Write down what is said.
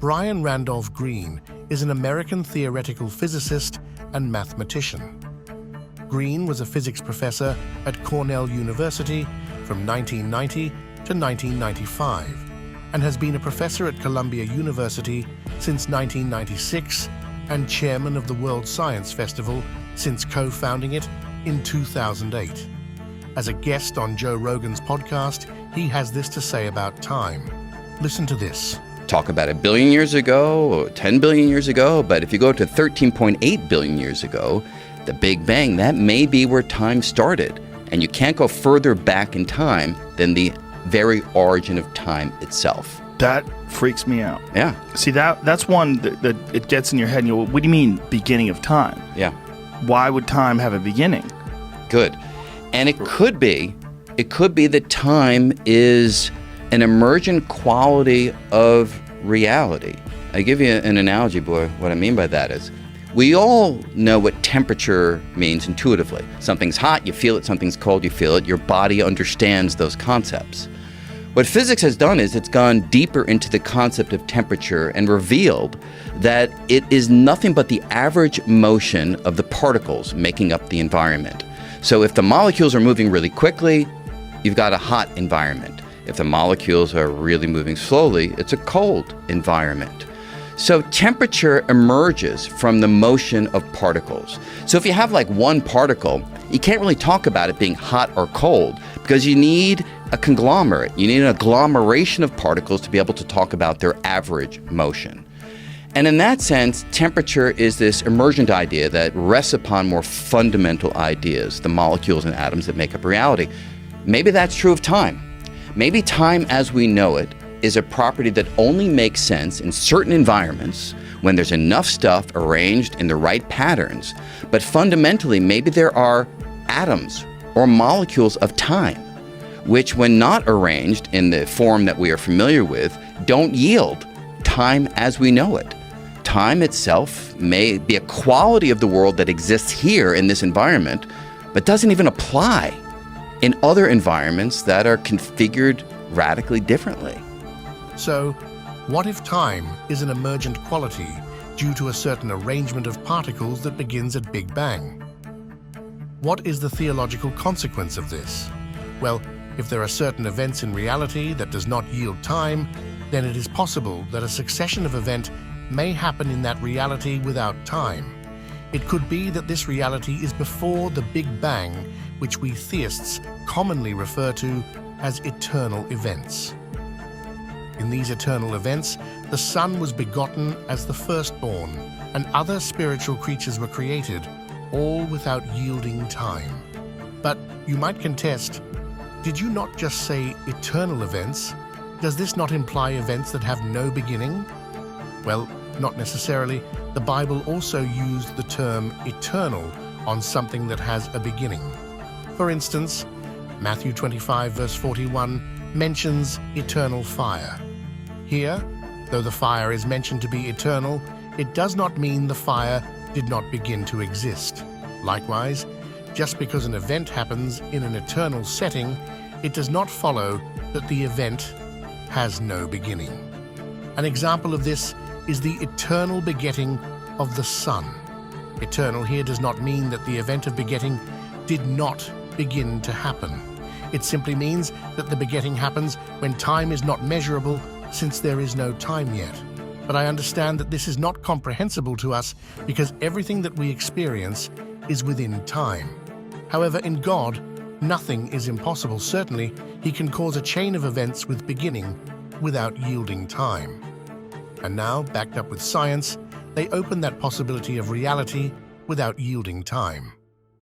Randolph Greene is an American theoretical physicist and mathematician. Greene was a physics professor at Cornell University from 1990 to 1995 and has been a professor at Columbia University since 1996 and chairman of the World Science Festival since co-founding it in 2008. As a guest on Joe Rogan's podcast, he has this to say about time. Listen to this. Talk about 1 billion years ago or 10 billion years ago, but if you go to 13.8 billion years ago, the Big Bang, that may be where time started. And you can't go further back in time than the very origin of time itself. That freaks me out. Yeah. See, that's one that it gets in your head and you go, what do you mean beginning of time? Yeah. Why would time have a beginning? Good. And it could be that time is an emergent quality of reality. I give you an analogy, boy. What I mean by that is, we all know what temperature means intuitively. Something's hot, you feel it. Something's cold, you feel it. Your body understands those concepts. What physics has done is it's gone deeper into the concept of temperature and revealed that it is nothing but the average motion of the particles making up the environment. So if the molecules are moving really quickly, you've got a hot environment. If the molecules are really moving slowly, it's a cold environment. So temperature emerges from the motion of particles. So if you have like one particle, you can't really talk about it being hot or cold because you need a conglomerate. You need an agglomeration of particles to be able to talk about their average motion. And in that sense, temperature is this emergent idea that rests upon more fundamental ideas, the molecules and atoms that make up reality. Maybe that's true of time. Maybe time as we know it is a property that only makes sense in certain environments when there's enough stuff arranged in the right patterns. But fundamentally, maybe there are atoms or molecules of time, which when not arranged in the form that we are familiar with, don't yield time as we know it. Time itself may be a quality of the world that exists here in this environment, but doesn't even apply in other environments that are configured radically differently. So, what if time is an emergent quality due to a certain arrangement of particles that begins at Big Bang? What is the theological consequence of this? Well, if there are certain events in reality that does not yield time, then it is possible that a succession of events may happen in that reality without time. It could be that this reality is before the Big Bang, which we theists commonly refer to as eternal events. In these eternal events, the sun was begotten as the firstborn, and other spiritual creatures were created, all without yielding time. But you might contest, did you not just say eternal events? Does this not imply events that have no beginning? Well, not necessarily. The Bible also used the term eternal on something that has a beginning. For instance, Matthew 25 verse 41 mentions eternal fire. Here, though the fire is mentioned to be eternal, it does not mean the fire did not begin to exist. Likewise, just because an event happens in an eternal setting, it does not follow that the event has no beginning. An example of this is the eternal begetting of the Son. Eternal here does not mean that the event of begetting did not begin to happen. It simply means that the begetting happens when time is not measurable, since there is no time yet. But I understand that this is not comprehensible to us because everything that we experience is within time. However, in God, nothing is impossible. Certainly, He can cause a chain of events with beginning without yielding time. And now, backed up with science, they open that possibility of reality without yielding time.